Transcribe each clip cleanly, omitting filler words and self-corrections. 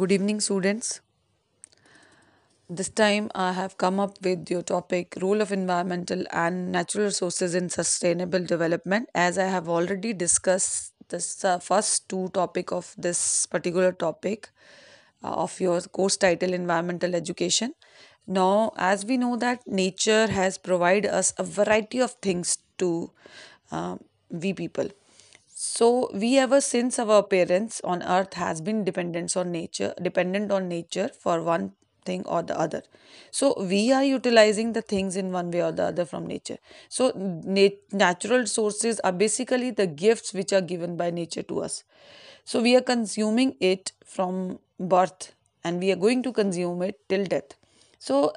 Good evening, students. This time I have come up with your topic role of environmental and natural resources in sustainable development. As I have already discussed this first two topic of this particular topic of your course title environmental education. Now, as we know that nature has provided us a variety of things to we people. So we ever since our parents on earth has been dependent on nature for one thing or the other. So we are utilizing the things in one way or the other from nature. So natural sources are basically the gifts which are given by nature to us. So we are consuming it from birth and we are going to consume it till death. So,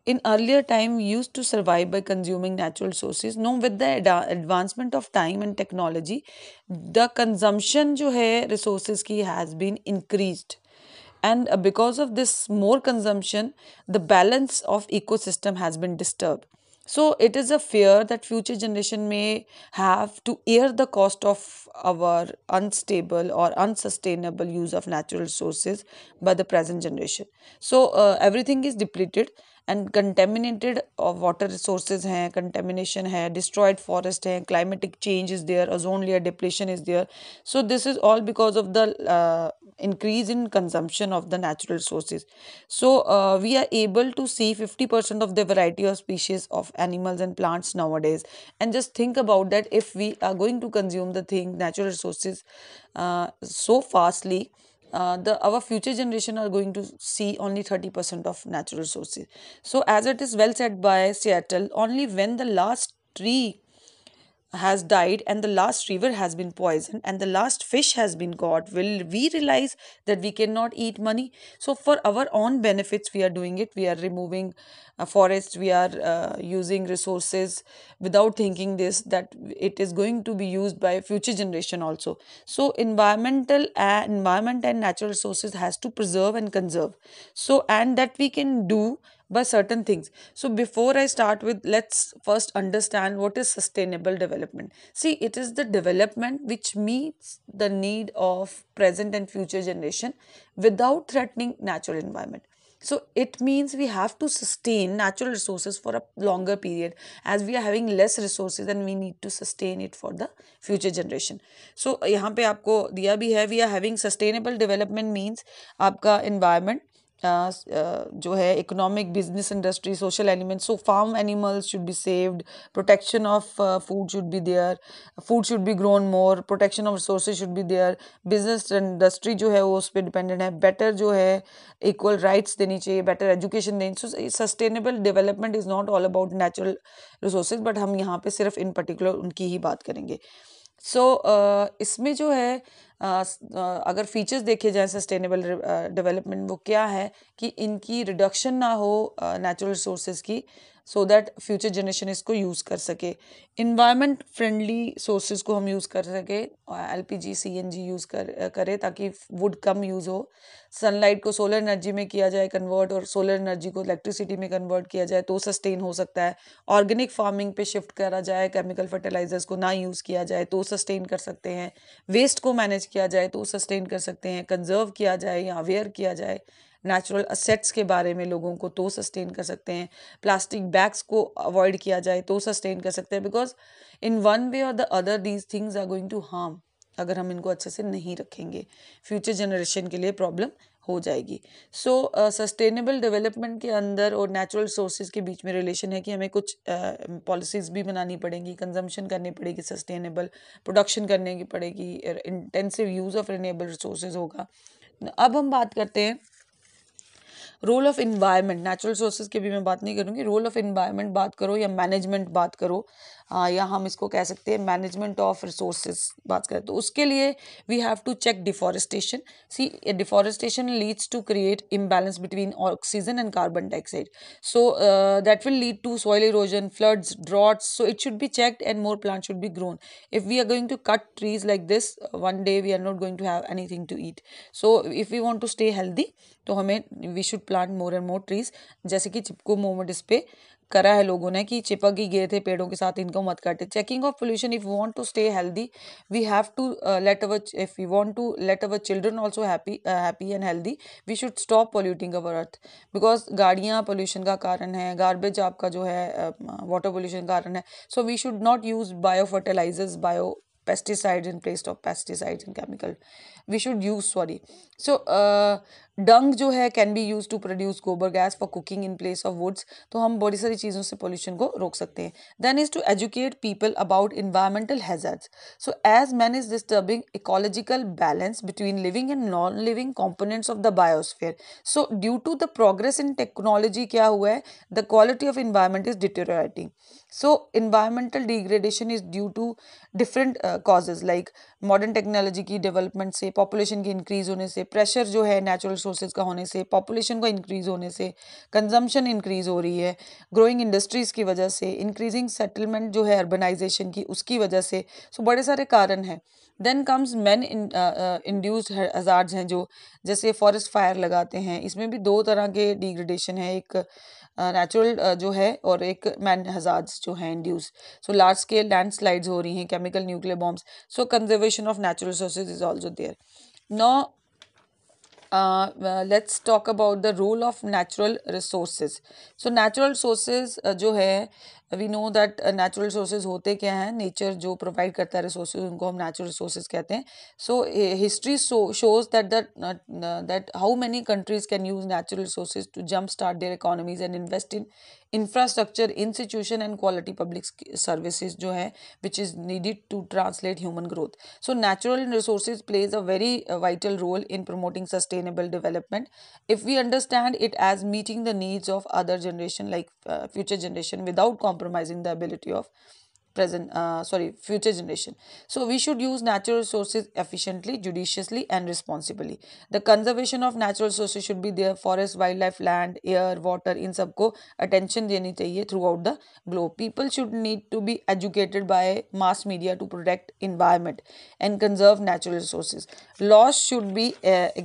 in earlier time, we used to survive by consuming natural sources. No, with the advancement of time and technology, the consumption जो है resources की has been increased. And because of this more consumption, the balance of ecosystem has been disturbed. So it is a fear that future generation may have to bear the cost of our unstable or unsustainable use of natural sources by the present generation. So everything is depleted and contaminated of water resources हैं, contamination है, destroyed forest है, climatic change is there, ozone layer depletion is there. So this is all because of the increase in consumption of the natural sources. So we are able to see 50% of the variety of species of animals and plants nowadays. And just think about that, if we are going to consume the thing natural resources so fastly, the our future generation are going to see only 30% of natural resources. So as it is well said by Seattle, only when the last tree has died and the last river has been poisoned and the last fish has been caught will we realize that we cannot eat money. So for our own benefits we are doing it. We are removing forests, we are using resources without thinking this that it is going to be used by future generation also. So environment and natural resources has to preserve and conserve, so and that we can do by certain things. So before I start with, let's first understand what is sustainable development. See, it is the development which meets the need of present and future generation without threatening natural environment. So it means we have to sustain natural resources for a longer period, as we are having less resources and we need to sustain it for the future generation. So यहाँ पे आपको दिया भी है, we are having sustainable development means आपका environment जो है economic business industry social element. So farm animals should be saved, protection of food should be there, food should be grown more, protection of resources should be there, business industry जो है वो उस पर dependent है, better जो है equal rights देनी चाहिए, बेटर एजुकेशन देनी. सो sustainable development is not all about natural resources, but हम यहाँ पे सिर्फ इन पर्टिकुलर उनकी ही बात करेंगे. सो इसमें जो है अगर फीचर्स देखे जाए सस्टेनेबल डेवलपमेंट, वो क्या है कि इनकी रिडक्शन ना हो नेचुरल रिसोर्सेज की, सो दैट फ्यूचर जनरेशन इसको यूज़ कर सके. इन्वायरमेंट फ्रेंडली सोर्सेज को हम यूज़ कर सके, एलपीजी सीएनजी यूज़ करें ताकि वुड कम यूज़ हो. सनलाइट को सोलर एनर्जी में किया जाए कन्वर्ट, और सोलर एनर्जी को इलेक्ट्रिसिटी में कन्वर्ट किया जाए तो सस्टेन हो सकता है. ऑर्गेनिक फार्मिंग पे शिफ्ट करा जाए, केमिकल फर्टिलाइजर्स को ना यूज़ किया जाए तो सस्टेन कर सकते हैं. वेस्ट को मैनेज किया जाए तो सस्टेन कर सकते हैं. कंजर्व किया जाए या अवेयर किया जाए नेचुरल असेट्स के बारे में लोगों को तो सस्टेन कर सकते हैं. प्लास्टिक बैग्स को अवॉइड किया जाए तो सस्टेन कर सकते हैं, बिकॉज इन वन वे और the other these things are going to harm. अगर हम इनको अच्छे से नहीं रखेंगे फ्यूचर जनरेशन के लिए प्रॉब्लम हो जाएगी. सो सस्टेनेबल डेवलपमेंट के अंदर और नेचुरल सोर्सेज के बीच में रिलेशन है कि हमें कुछ पॉलिसीज़ भी बनानी पड़ेंगी, कंजम्पशन करनी पड़ेगी, सस्टेनेबल प्रोडक्शन करने की पड़ेगी, intensive use of renewable resources होगा. अब हम बात करते हैं role of environment. Natural sources की भी मैं बात नहीं करूँगी, रोल ऑफ इन्वायरमेंट बात करो या मैनेजमेंट बात करो, या हम इसको कह सकते हैं मैनेजमेंट ऑफ रिसोर्सेज बात करें, तो उसके लिए we have to check deforestation. See, deforestation leads to create imbalance between oxygen and carbon dioxide. So that will lead to soil erosion, floods, droughts. So it should be checked and more plants should be grown. If we are going to cut trees like this, one day we are not going to have anything to eat. So if we want to stay healthy, तो हमें we should plant more and more trees, जैसे कि चिपको movement इस पे करा है लोगों ने कि चिपक ही गए थे पेड़ों के साथ, इनको मत काटे. Checking of pollution, if we want to stay healthy we have to let our, if we want to let our children also happy and healthy, we should stop polluting our earth. Because गाड़ियाँ pollution का कारण है, garbage आपका जो है water pollution का कारण है. So we should not use bio fertilisers, bio pesticides in place of pesticides and chemical. We should use, sorry. So dung जो है can be use to produce gobar gas for cooking in place of woods. तो हम बहुत सारी चीज़ों से pollution को रोक सकते हैं. Then is to educate people about environmental hazards. So as man is disturbing ecological balance between living and non living components of the biosphere. So due to the progress in technology क्या हुआ है, the quality of environment is deteriorating. So environmental degradation is due to different causes like modern technology की development से, population की increase होने से, pressure जो है नेचुरल सोर्सेज का होने से, पॉपुलेशन का इंक्रीज होने से, कंजम्पशन इंक्रीज हो रही है, ग्रोइंग इंडस्ट्रीज़ की वजह से, इंक्रीजिंग सेटलमेंट जो है अर्बनाइजेशन की उसकी वजह से. सो बड़े सारे कारण हैं. Then comes man induced hazards हैं, जो जैसे फॉरेस्ट फायर लगाते हैं, इसमें भी दो तरह के डिग्रेडेशन है, एक नेचुरल जो है और एक मैन हजार्ड्स जो हैं induce. So large scale landslides हो रही हैं, chemical nuclear bombs. So conservation of natural sources is also there. No let's talk about the role of natural resources. So natural sources जो है, we know that natural sources होते क्या हैं, nature जो provide करता है resources उनको हम natural resources कहते हैं. So history shows that that how many countries can use natural resources to jumpstart their economies and invest in infrastructure, institution and quality public services जो है which is needed to translate human growth. So natural resources plays a very vital role in promoting sustainable development if we understand it as meeting the needs of other generation like future generation without compromising the ability of future generation. So we should use natural resources efficiently, judiciously and responsibly. The conservation of natural resources should be there. Forest, wildlife, land, air, water, इन सबको attention देनी चाहिए throughout the globe. People should need to be educated by mass media to protect environment and conserve natural resources. Laws should be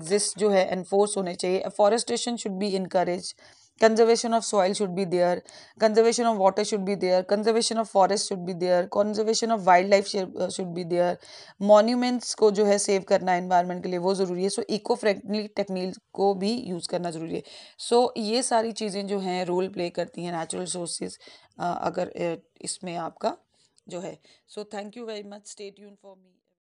exist जो है enforce होने चाहिए. Afforestation should be encouraged. Conservation of soil should be there, conservation of water should be there, conservation of forest should be there, conservation of wildlife should be there. Monuments को जो है save करना environment के लिए वो ज़रूरी है. सो eco friendly technique को भी यूज़ करना ज़रूरी है. सो ये सारी चीज़ें जो हैं रोल प्ले करती हैं नेचुरल सोर्सेज अगर इसमें आपका जो है. So thank you very much, stay tuned for me.